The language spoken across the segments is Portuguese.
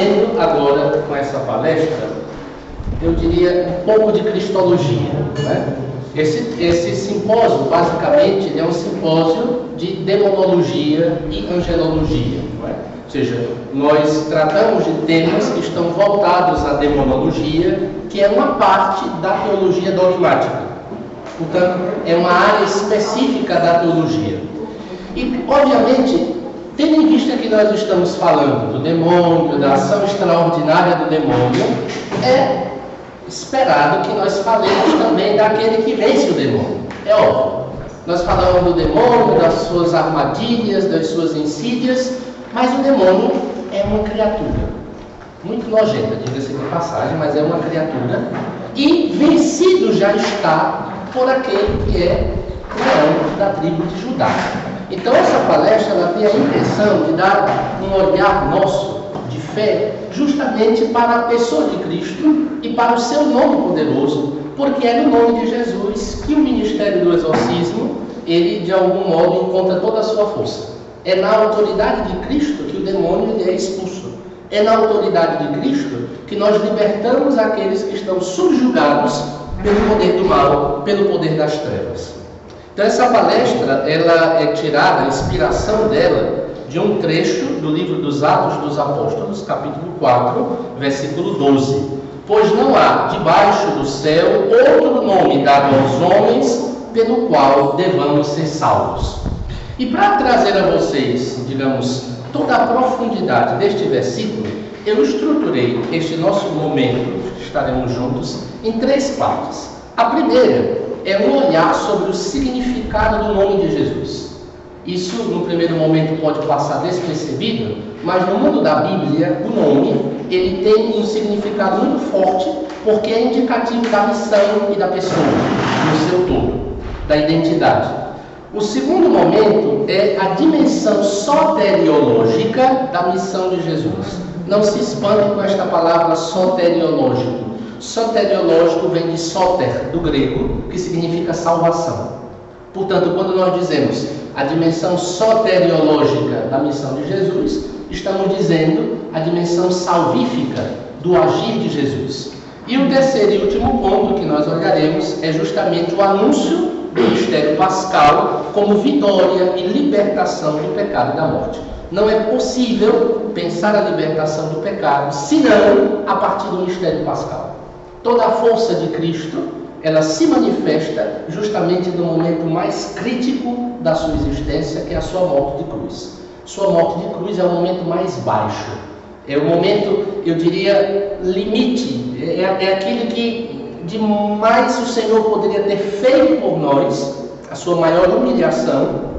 trazendo agora com essa palestra, eu diria, um pouco de cristologia, né? Esse simpósio, basicamente, ele é um simpósio de demonologia e angelologia, não é? Ou seja, nós tratamos de temas que estão voltados à demonologia, que é uma parte da teologia dogmática. Portanto, é uma área específica da teologia. E, obviamente, tendo em vista que nós estamos falando do demônio, da ação extraordinária do demônio, é esperado que nós falemos também daquele que vence o demônio. É óbvio. Nós falamos do demônio, das suas armadilhas, das suas insídias, mas o demônio é uma criatura muito nojenta, diga-se de passagem, mas é uma criatura, e vencido já está por aquele que é leão da tribo de Judá. Então essa palestra ela tem a intenção de dar um olhar nosso de fé justamente para a pessoa de Cristo e para o seu nome poderoso, porque é no nome de Jesus que o ministério do exorcismo, ele de algum modo encontra toda a sua força. É na autoridade de Cristo que o demônio ele é expulso. É na autoridade de Cristo que nós libertamos aqueles que estão subjugados pelo poder do mal, pelo poder das trevas. Então essa palestra, ela é tirada, a inspiração dela, de um trecho do livro dos Atos dos Apóstolos, capítulo 4, versículo 12. Pois não há debaixo do céu outro nome dado aos homens pelo qual devamos ser salvos. E para trazer a vocês, digamos, toda a profundidade deste versículo, eu estruturei este nosso momento, que estaremos juntos, em 3 partes. A primeira é um olhar sobre o significado do nome de Jesus. Isso, no primeiro momento, pode passar despercebido, mas no mundo da Bíblia, o nome, ele tem um significado muito forte, porque é indicativo da missão e da pessoa, no seu todo, da identidade. O segundo momento é a dimensão soteriológica da missão de Jesus. Não se espante com esta palavra soteriológico. Soteriológico vem de soter, do grego, que significa salvação. Portanto, quando nós dizemos a dimensão soteriológica da missão de Jesus, estamos dizendo a dimensão salvífica do agir de Jesus. E o terceiro e último ponto que nós olharemos é justamente o anúncio do mistério pascal como vitória e libertação do pecado e da morte. Não é possível pensar a libertação do pecado senão a partir do mistério pascal. Toda a força de Cristo, ela se manifesta justamente no momento mais crítico da sua existência, que é a sua morte de cruz. Sua morte de cruz é o momento mais baixo. É o momento, eu diria, limite. É aquilo que de mais o Senhor poderia ter feito por nós, a sua maior humilhação,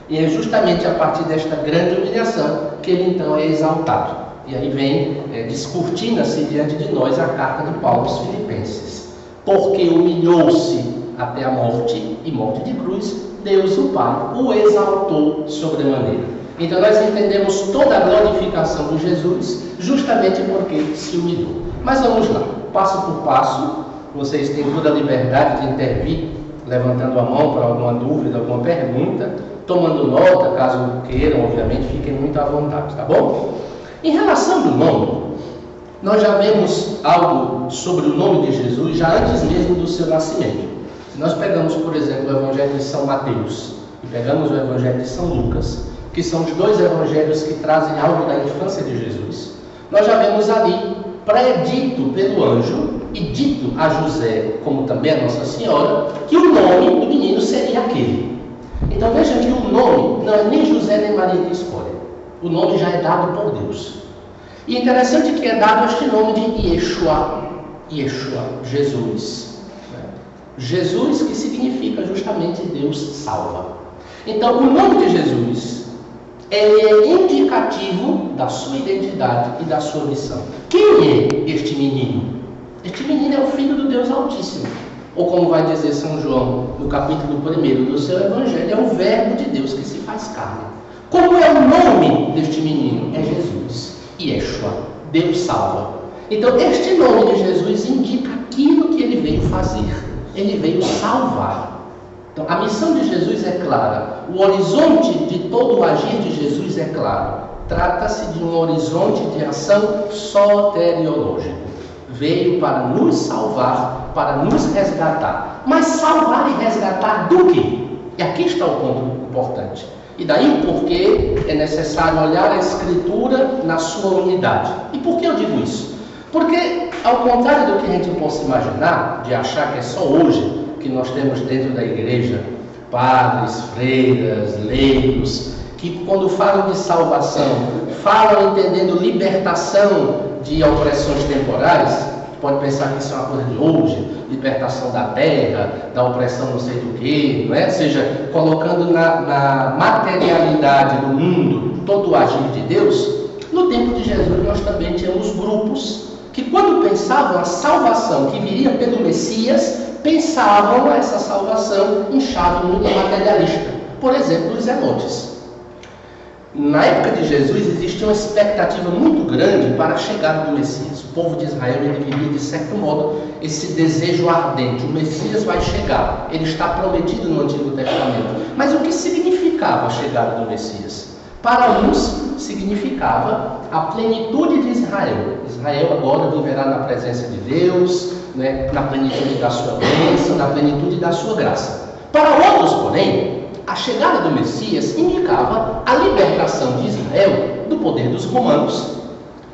e é justamente a partir desta grande humilhação que ele então é exaltado. E aí vem, descortina-se diante de nós a carta de Paulo aos Filipenses. Porque humilhou-se até a morte, e morte de cruz, Deus o Pai o exaltou sobremaneira. Então nós entendemos toda a glorificação de Jesus justamente porque se humilhou. Mas vamos lá, passo por passo. Vocês têm toda a liberdade de intervir, levantando a mão para alguma dúvida, alguma pergunta, tomando nota, caso queiram, obviamente, fiquem muito à vontade, tá bom? Em relação ao nome, nós já vemos algo sobre o nome de Jesus já antes mesmo do seu nascimento. Se nós pegamos, por exemplo, o Evangelho de São Mateus e pegamos o Evangelho de São Lucas, que são os 2 evangelhos que trazem algo da infância de Jesus, nós já vemos ali, predito pelo anjo e dito a José, como também a Nossa Senhora, que o nome do menino seria aquele. Então vejam que o nome não é nem José nem Maria que escolhe. O nome já é dado por Deus. E é interessante que é dado este nome de Yeshua, Jesus. Jesus que significa justamente Deus salva. Então o nome de Jesus é indicativo da sua identidade e da sua missão. Quem é este menino? Este menino é o Filho do Deus Altíssimo. Ou como vai dizer São João no capítulo 1 do seu Evangelho, é o Verbo de Deus que se faz carne. Como é o nome deste menino? É Jesus. Yeshua, Deus salva. Então este nome de Jesus indica aquilo que ele veio fazer. Ele veio salvar. Então, a missão de Jesus é clara, o horizonte de todo o agir de Jesus é claro. trata-se de um horizonte de ação soteriológico. Veio para nos salvar, para nos resgatar. Mas salvar e resgatar do quê? E aqui está o ponto importante. E daí o porquê é necessário olhar a Escritura na sua unidade. E por que eu digo isso? Porque, ao contrário do que a gente possa imaginar, de achar que é só hoje que nós temos dentro da igreja padres, freiras, leigos, que quando falam de salvação, falam entendendo libertação de opressões temporais. Pode pensar que isso é uma coisa de hoje, libertação da terra, da opressão não sei do que, não é? Ou seja, colocando na materialidade do mundo todo o agir de Deus. No tempo de Jesus nós também tínhamos grupos que, quando pensavam a salvação que viria pelo Messias, pensavam essa salvação em chave muito materialista. Por exemplo, os zelotes. Na época de Jesus existia uma expectativa muito grande para a chegada do Messias. O povo de Israel ele vivia, de certo modo, esse desejo ardente. O Messias vai chegar, ele está prometido no Antigo Testamento. Mas o que significava a chegada do Messias? Para uns significava a plenitude de Israel. Israel agora viverá na presença de Deus, né, na plenitude da sua bênção, na plenitude da sua graça. Para outros, porém, a chegada do Messias indicava a libertação de Israel do poder dos romanos,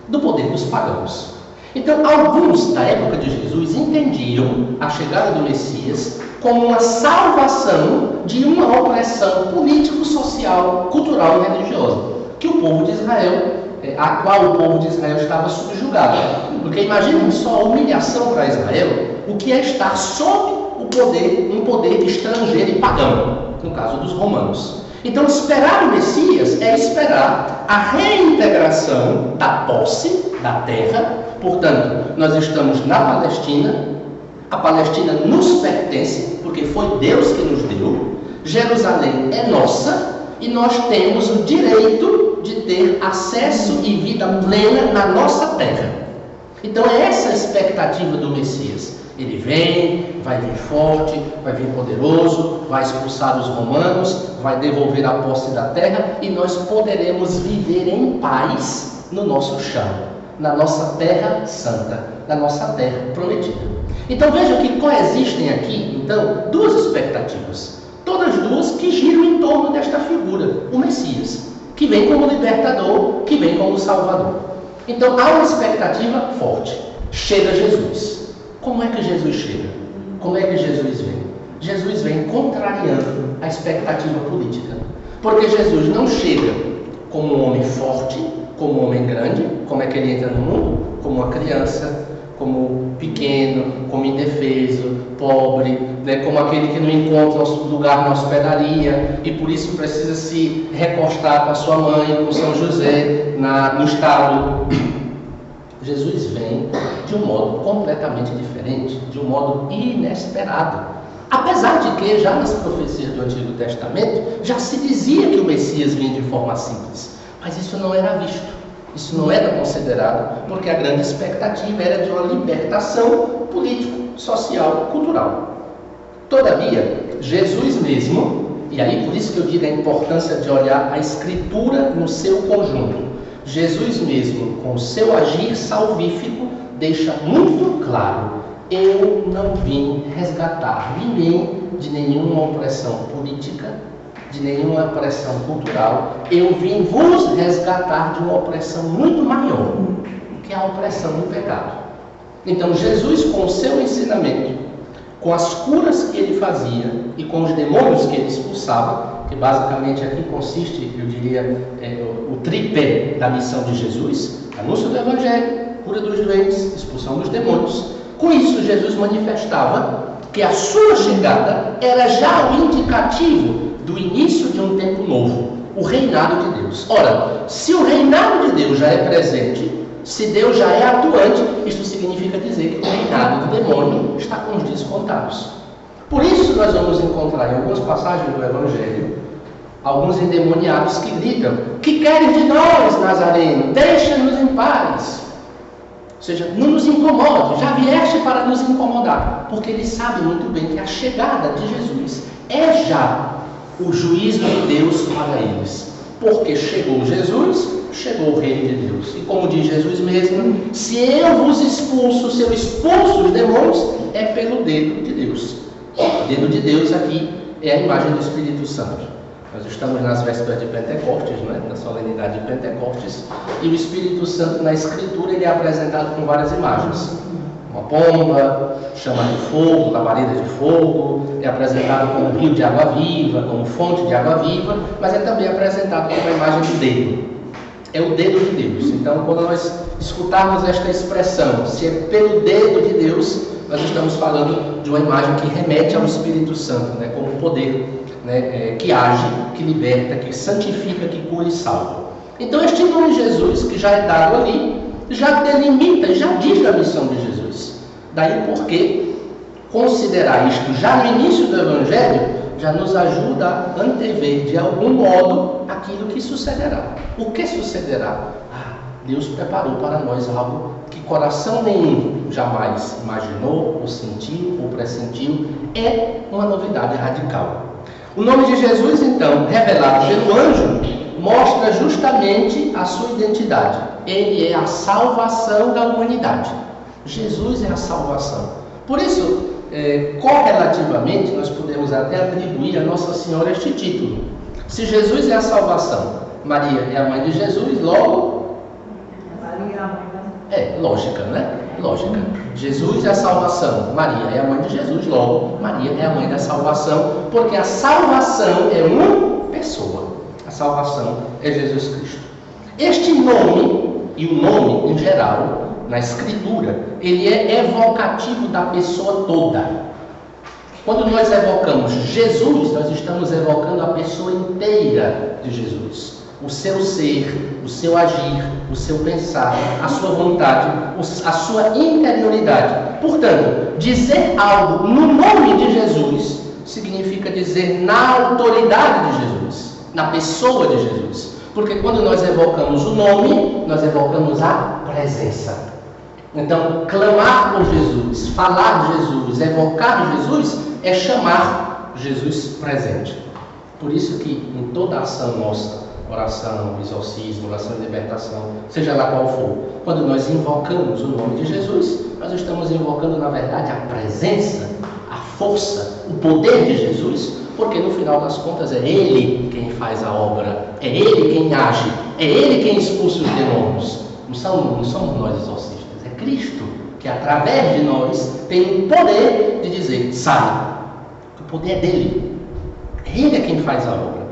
do poder dos pagãos. Então, alguns da época de Jesus entendiam a chegada do Messias como uma salvação de uma opressão político, social, cultural e religiosa, que o povo de Israel, a qual o povo de Israel estava subjugado. Porque imaginem só a humilhação para Israel, o que é estar sob o poder, um poder estrangeiro e pagão, no caso dos romanos. Então, esperar o Messias é esperar a reintegração da posse da terra. Portanto, nós estamos na Palestina, a Palestina nos pertence, porque foi Deus que nos deu, Jerusalém é nossa, e nós temos o direito de ter acesso e vida plena na nossa terra. Então, é essa a expectativa do Messias. Ele vem, vai vir forte, vai vir poderoso, vai expulsar os romanos, vai devolver a posse da terra e nós poderemos viver em paz no nosso chão, na nossa terra santa, na nossa terra prometida. Então vejam que coexistem aqui, então, duas expectativas, todas duas que giram em torno desta figura, o Messias, que vem como libertador, que vem como salvador. Então há uma expectativa forte, chega Jesus. Como é que Jesus chega? Como é que Jesus vem? Jesus vem contrariando a expectativa política. Porque Jesus não chega como um homem forte, como um homem grande. Como é que ele entra no mundo? Como uma criança, como pequeno, como indefeso, pobre, né? Como aquele que não encontra lugar na hospedaria e por isso precisa se recostar com a sua mãe, com São José, no estábulo. Jesus vem de um modo completamente diferente, de um modo inesperado. Apesar de que, já nas profecias do Antigo Testamento, já se dizia que o Messias vinha de forma simples. Mas isso não era visto, isso não era considerado, porque a grande expectativa era de uma libertação político, social, cultural. Todavia, Jesus mesmo, e aí por isso que eu digo a importância de olhar a Escritura no seu conjunto, Jesus mesmo, com o seu agir salvífico, deixa muito claro: eu não vim resgatar ninguém de nenhuma opressão política, de nenhuma opressão cultural. Eu vim vos resgatar de uma opressão muito maior, que é a opressão do pecado. Então Jesus, com o seu ensinamento, com as curas que ele fazia e com os demônios que ele expulsava, que basicamente aqui consiste, eu diria, o tripé da missão de Jesus: anúncio do Evangelho, cura dos doentes, expulsão dos demônios. Com isso, Jesus manifestava que a sua chegada era já o indicativo do início de um tempo novo, o reinado de Deus. Ora, se o reinado de Deus já é presente, se Deus já é atuante, isso significa dizer que o reinado do demônio está com os dias contados. Por isso nós vamos encontrar em algumas passagens do Evangelho alguns endemoniados que gritam: que querem de nós, Nazareno? Deixa-nos em paz. Ou seja, não nos incomode, já vieste para nos incomodar, porque eles sabem muito bem que a chegada de Jesus é já o juízo de Deus para eles. Porque chegou Jesus, chegou o reino de Deus. E como diz Jesus mesmo, se eu vos expulso, se eu expulso os demônios, é pelo dedo de Deus. O dedo de Deus aqui é a imagem do Espírito Santo. Nós estamos nas vésperas de Pentecostes, né? Na solenidade de Pentecostes, e o Espírito Santo na Escritura ele é apresentado com várias imagens. Uma pomba, chama de fogo, labareda de fogo, é apresentado como um rio de água viva, como fonte de água viva, mas é também apresentado como uma imagem de dedo. É o dedo de Deus. Então, quando nós escutarmos esta expressão, se é pelo dedo de Deus, nós estamos falando de uma imagem que remete ao Espírito Santo, né? Como poder, né? Que age, que liberta, que santifica, que cura e salva. Então, este nome Jesus, que já é dado ali, já delimita, já diz a missão de Jesus. Daí porque considerar isto já no início do Evangelho já nos ajuda a antever de algum modo aquilo que sucederá. O que sucederá? Deus preparou para nós algo que coração nenhum jamais imaginou, ou sentiu, ou pressentiu. É uma novidade radical. O nome de Jesus, então, revelado pelo anjo, mostra justamente a sua identidade. Ele é a salvação da humanidade. Jesus é a salvação. Por isso, correlativamente, nós podemos até atribuir a Nossa Senhora este título. Se Jesus é a salvação, Maria é a mãe de Jesus, logo... lógica, né? Lógica. Jesus é a salvação, Maria é a mãe de Jesus, logo, Maria é a mãe da salvação, porque a salvação é uma pessoa. A salvação é Jesus Cristo. Este nome, e o nome em geral, na Escritura, ele é evocativo da pessoa toda. Quando nós evocamos Jesus, nós estamos evocando a pessoa inteira de Jesus. O seu ser, o seu agir, o seu pensar, a sua vontade, a sua interioridade. Portanto, dizer algo no nome de Jesus significa dizer na autoridade de Jesus, na pessoa de Jesus. Porque quando nós evocamos o nome, nós evocamos a presença. Então, clamar por Jesus, falar de Jesus, evocar Jesus, é chamar Jesus presente. Por isso que em toda ação nossa, oração, exorcismo, oração de libertação, seja lá qual for, quando nós invocamos o nome de Jesus, nós estamos invocando, na verdade, a presença, a força, o poder de Jesus, porque no final das contas é Ele quem faz a obra, é Ele quem age, é Ele quem expulsa os demônios. Não somos nós exorcistas, é Cristo que através de nós tem o poder de dizer, sai. O poder é dele, Ele é quem faz a obra.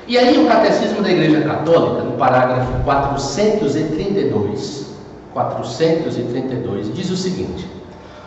E aí o Catecismo da Igreja Católica, no parágrafo 432, diz o seguinte: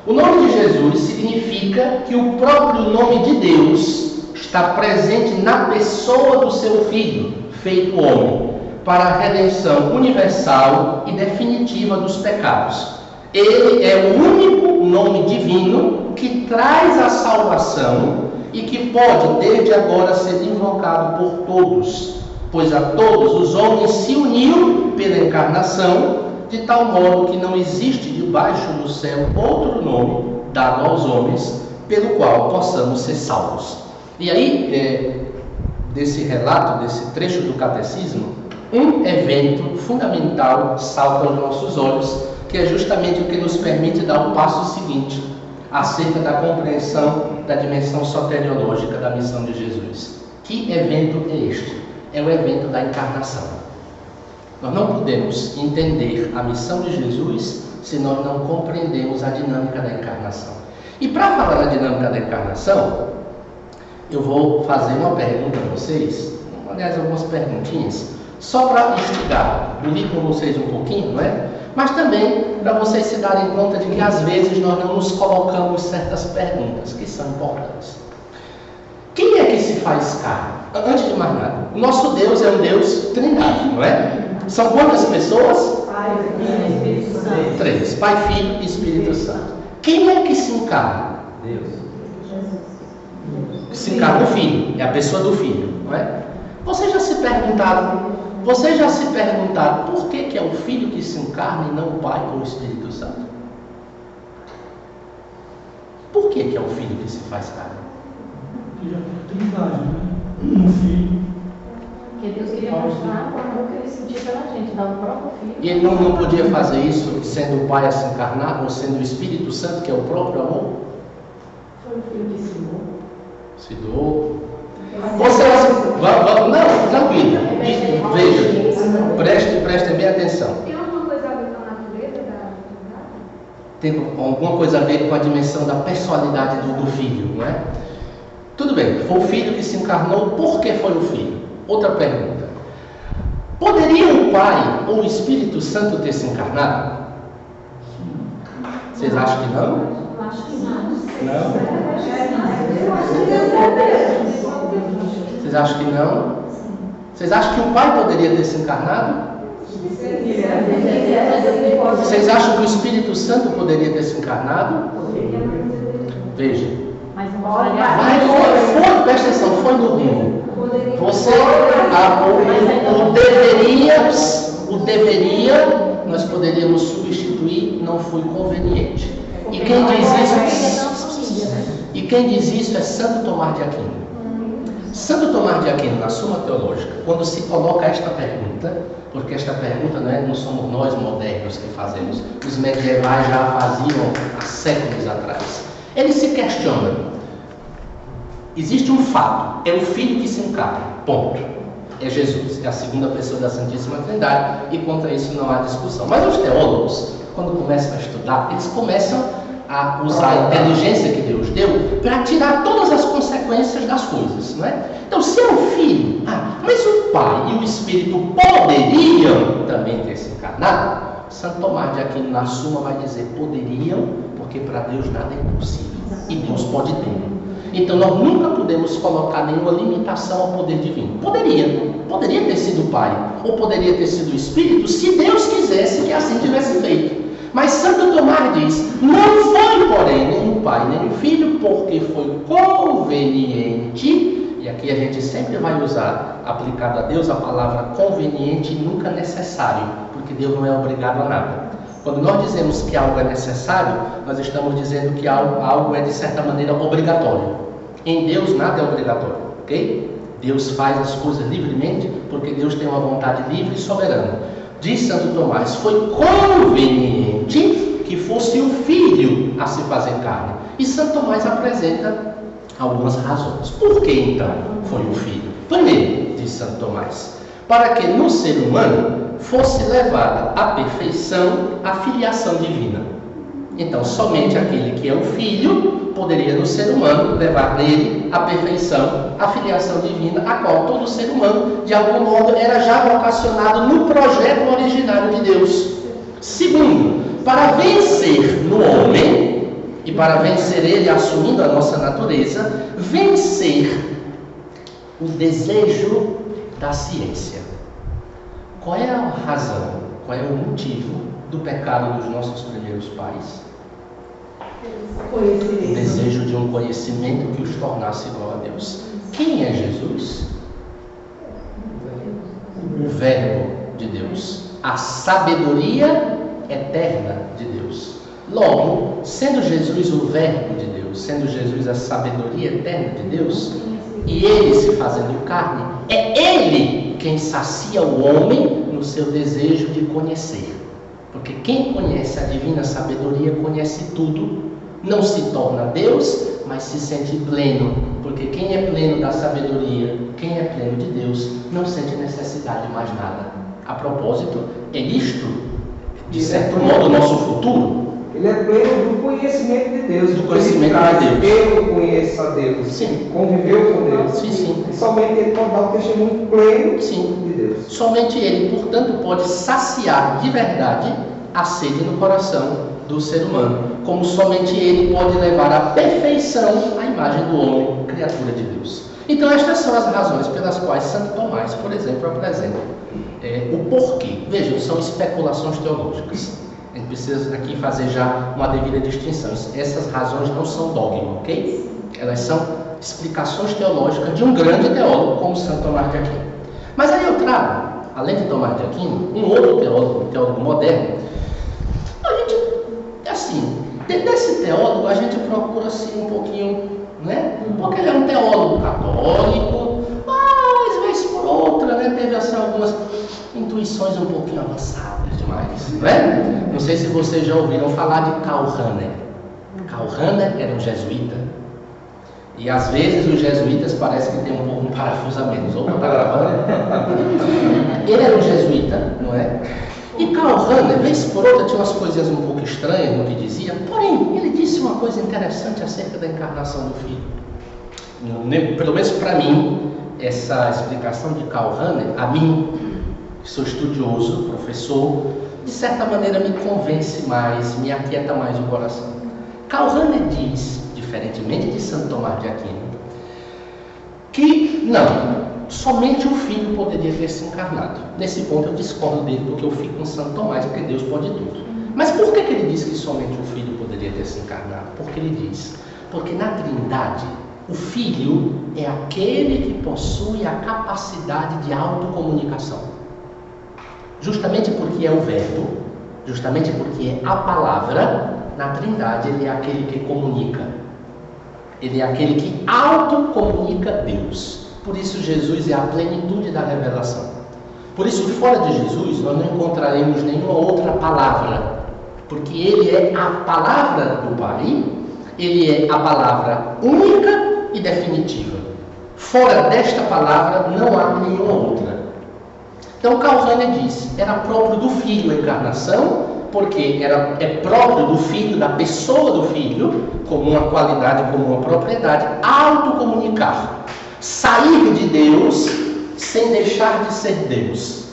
o nome de Jesus significa que o próprio nome de Deus está presente na pessoa do seu Filho, feito homem, para a redenção universal e definitiva dos pecados. Ele é o único nome divino que traz a salvação e que pode, desde agora, ser invocado por todos, pois a todos os homens se uniu pela encarnação, de tal modo que não existe debaixo do céu outro nome dado aos homens, pelo qual possamos ser salvos. E aí, desse relato, desse trecho do Catecismo, um evento fundamental salta aos nossos olhos, que é justamente o que nos permite dar o passo seguinte, acerca da compreensão da dimensão soteriológica da missão de Jesus. Que evento é este? É o evento da encarnação. Nós não podemos entender a missão de Jesus se nós não compreendemos a dinâmica da encarnação. E para falar da dinâmica da encarnação, eu vou fazer uma pergunta a vocês, aliás, algumas perguntinhas, só para instigar, bulir com vocês um pouquinho, não é? Mas também para vocês se darem conta de que às vezes nós não nos colocamos certas perguntas que são importantes. Quem é que se faz carne? Antes de mais nada, o nosso Deus é um Deus trindade, não é? São quantas pessoas? Pai, Filho e Espírito Santo. 3. Pai, Filho e Espírito Santo. Quem é que se encarna? Deus. Se encarna o Filho, é a pessoa do Filho, não é? Vocês já se perguntaram por que é o Filho que se encarna e não o Pai com o Espírito Santo? Por que é o Filho que se faz carne? Trindade, né? Um Filho Porque Deus queria mostrar o amor que ele sentia pela gente, dar o próprio filho. E ele não podia fazer isso sendo o Pai a se encarnar, ou sendo o Espírito Santo, que é o próprio amor? Foi o filho que se doou. Se doou. Não, tranquilo. Veja, prestem bem atenção. Tem alguma coisa a ver com a natureza da divindade? Tem alguma coisa a ver com a dimensão da personalidade do filho, não é? Tudo bem, foi o filho que se encarnou, por que foi o filho? Outra pergunta. Poderia o Pai ou o Espírito Santo ter se encarnado? Vocês acham que não? Eu acho que não. Não? Vocês acham que não? Vocês acham que o Pai poderia ter se encarnado? Vocês acham que o Espírito Santo poderia ter se encarnado? Veja. Mas não Foi, presta atenção, foi no rumo. Você, o deveria, nós poderíamos substituir, não foi conveniente. E quem diz isso é Santo Tomás de Aquino. Santo Tomás de Aquino, na Suma Teológica, quando se coloca esta pergunta, porque esta pergunta não somos nós modernos que fazemos, os medievais já a faziam há séculos atrás. Ele se questiona. Existe um fato, é o Filho que se encarna, ponto. É Jesus, é a segunda pessoa da Santíssima Trindade, e contra isso não há discussão. Mas os teólogos, quando começam a estudar, eles começam a usar a inteligência que Deus deu para tirar todas as consequências das coisas, não é? Então, se é o Filho, mas o Pai e o Espírito poderiam também ter se encarnado? Santo Tomás de Aquino, na Suma, vai dizer poderiam, porque para Deus nada é impossível, e Deus pode tudo. Então, nós nunca podemos colocar nenhuma limitação ao poder divino. Poderia ter sido o Pai, ou poderia ter sido o Espírito, se Deus quisesse que assim tivesse feito. Mas Santo Tomás diz, não foi, porém, nem o Pai, nem o Filho, porque foi conveniente, e aqui a gente sempre vai usar, aplicado a Deus, a palavra conveniente e nunca necessário, porque Deus não é obrigado a nada. Quando nós dizemos que algo é necessário, nós estamos dizendo que algo é, de certa maneira, obrigatório. Em Deus, nada é obrigatório, ok? Deus faz as coisas livremente, porque Deus tem uma vontade livre e soberana. Diz Santo Tomás, foi conveniente que fosse o Filho a se fazer carne. E Santo Tomás apresenta algumas razões. Por que então foi o Filho? Primeiro, diz Santo Tomás, para que no ser humano fosse levada à perfeição a filiação divina. Então, somente aquele que é o Filho poderia no ser humano levar nele a perfeição, a filiação divina, a qual todo ser humano, de algum modo, era já vocacionado no projeto originário de Deus. Segundo, para vencer no homem, e para vencer ele assumindo a nossa natureza, vencer o desejo da ciência. Qual é a razão, qual é o motivo do pecado dos nossos primeiros pais? O desejo de um conhecimento que os tornasse igual a Deus. Quem é Jesus? O Verbo de Deus, a sabedoria eterna de Deus. Logo, sendo Jesus o Verbo de Deus, sendo Jesus a sabedoria eterna de Deus, e Ele se fazendo carne, é Ele quem sacia o homem no seu desejo de conhecer. Porque quem conhece a divina sabedoria conhece tudo, não se torna Deus, mas se sente pleno. Porque quem é pleno da sabedoria, quem é pleno de Deus, não sente necessidade de mais nada. A propósito, é isto, de certo modo, o nosso futuro. Ele é pleno do conhecimento de Deus. Do conhecimento de Deus. Eu conheço a Deus. Sim. Conviveu com Deus. Sim, sim. E somente Ele pode dar o testemunho pleno de Deus. Somente Ele, portanto, pode saciar de verdade a sede no coração do ser humano. Como somente Ele pode levar à perfeição a imagem do homem, criatura de Deus. Então, estas são as razões pelas quais Santo Tomás, por exemplo, apresenta o porquê. Vejam, são especulações teológicas. A gente precisa aqui fazer já uma devida distinção. Essas razões não são dogma, ok? Elas são explicações teológicas de um grande teólogo como Santo Tomás de Aquino. Mas aí eu trago, além de Tomás de Aquino, um outro teólogo, um teólogo moderno. A gente, assim, desse teólogo a gente procura assim um pouquinho, né? Porque ele é um teólogo católico, mas vez por outra, né? teve assim, algumas intuições um pouquinho avançadas demais, não é? Não sei se vocês já ouviram falar de Karl Rahner. Karl Rahner era um jesuíta. E às vezes os jesuítas parecem que tem um parafuso a menos. Opa, tá gravando? Ele era um jesuíta, não é? E Karl Rahner, vez por outra, tinha umas coisinhas um pouco estranhas no que dizia, porém, ele disse uma coisa interessante acerca da encarnação do Filho. Pelo menos para mim, essa explicação de Karl Rahner, a mim, que sou estudioso, professor, de certa maneira me convence mais, me aquieta mais o coração. Karl Rahner diz, diferentemente de Santo Tomás de Aquino, que não, somente o Filho poderia ter se encarnado. Nesse ponto eu discordo dele, porque eu fico com Santo Tomás, porque Deus pode tudo. Mas por que ele diz que somente o Filho poderia ter se encarnado? Porque ele diz, porque na Trindade, o Filho é aquele que possui a capacidade de autocomunicação. Justamente porque é o Verbo, justamente porque é a palavra, na Trindade ele é aquele que comunica. Ele é aquele que autocomunica Deus. Por isso Jesus é a plenitude da revelação. Por isso fora de Jesus nós não encontraremos nenhuma outra palavra. Porque ele é a palavra do Pai, ele é a palavra única e definitiva. Fora desta palavra não há nenhuma outra. Então Karl Rahner diz, era próprio do Filho a encarnação, porque é próprio do Filho, da pessoa do Filho, como uma qualidade, como uma propriedade, autocomunicar. Sair de Deus sem deixar de ser Deus.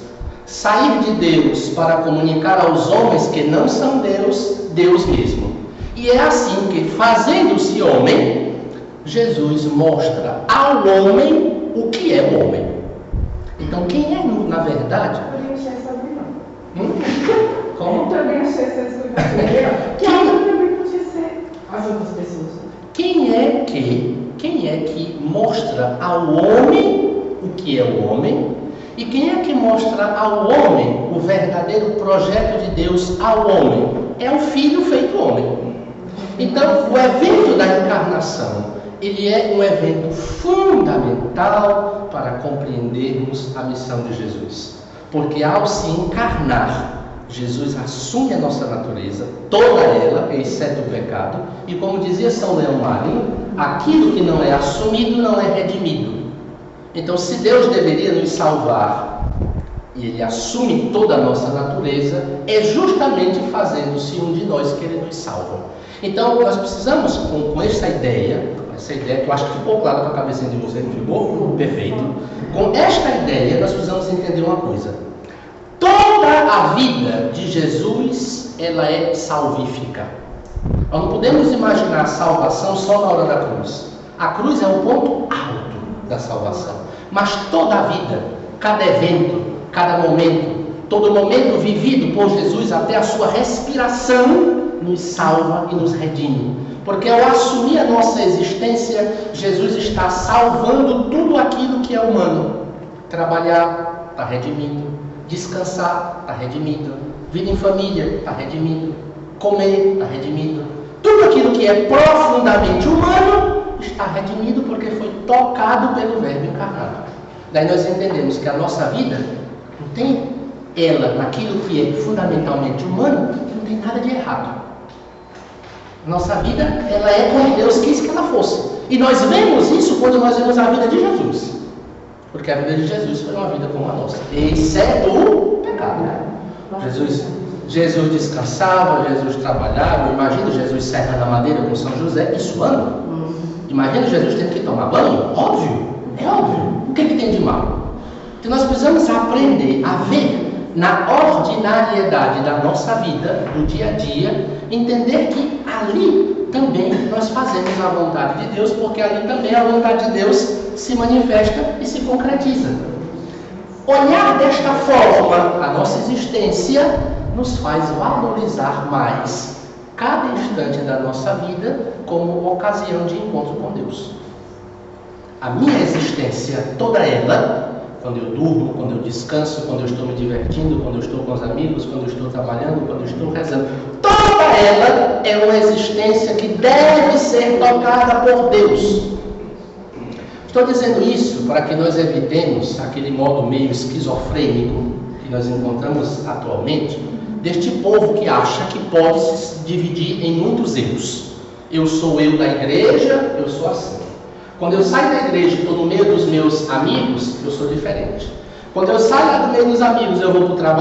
Sair de Deus para comunicar aos homens que não são Deus, Deus mesmo. E é assim que, fazendo-se homem, Jesus mostra ao homem o que é o homem. Então, quem é, na verdade... Eu nem achei essa não. Como? Eu também achei essa explicação. Eu também podia ser as outras pessoas. Quem é que mostra ao homem o que é o homem? E quem é que mostra ao homem o verdadeiro projeto de Deus ao homem? É o Filho feito homem. Então, o evento da encarnação, ele é um evento fundamental para compreendermos a missão de Jesus. Porque ao se encarnar, Jesus assume a nossa natureza, toda ela, exceto o pecado, e como dizia São Leão Marinho, aquilo que não é assumido não é redimido. Então, se Deus deveria nos salvar, e Ele assume toda a nossa natureza, é justamente fazendo-se um de nós que Ele nos salva. Então, nós precisamos, com essa ideia que eu acho que ficou clara para a cabecinha de vocês, não ficou? Perfeito. Com esta ideia, nós precisamos entender uma coisa. Toda a vida de Jesus, ela é salvífica. Nós não podemos imaginar a salvação só na hora da cruz. A cruz é o ponto alto da salvação. Mas toda a vida, cada evento, cada momento, todo momento vivido por Jesus até a sua respiração, nos salva e nos redime. Porque ao assumir a nossa existência, Jesus está salvando tudo aquilo que é humano. Trabalhar, está redimido. Descansar, está redimido. Vida em família, está redimido. Comer, está redimido. Tudo aquilo que é profundamente humano está redimido porque foi tocado pelo Verbo encarnado. Daí nós entendemos que a nossa vida não tem ela naquilo que é fundamentalmente humano, não tem nada de errado. Nossa vida, ela é como Deus quis que ela fosse. E nós vemos isso quando nós vemos a vida de Jesus. Porque a vida de Jesus foi uma vida como a nossa, exceto o pecado. Jesus descansava, Jesus trabalhava. Imagina Jesus serrando a madeira com São José e suando. Imagina Jesus tendo que tomar banho. Óbvio, é óbvio. O que tem de mal? Então nós precisamos aprender a ver na ordinariedade da nossa vida, do dia a dia, entender que ali também nós fazemos a vontade de Deus, porque ali também a vontade de Deus se manifesta e se concretiza. Olhar desta forma a nossa existência nos faz valorizar mais cada instante da nossa vida como ocasião de encontro com Deus. A minha existência, toda ela, quando eu durmo, quando eu descanso, quando eu estou me divertindo, quando eu estou com os amigos, quando eu estou trabalhando, quando eu estou rezando, toda ela é uma existência que deve ser tocada por Deus. Estou dizendo isso para que nós evitemos aquele modo meio esquizofrênico que nós encontramos atualmente, deste povo que acha que pode se dividir em muitos eus. Eu sou eu da igreja, eu sou assim. Quando eu saio da igreja e estou no meio dos meus amigos, eu sou diferente. Quando eu saio lá do meio dos amigos, eu vou para o trabalho.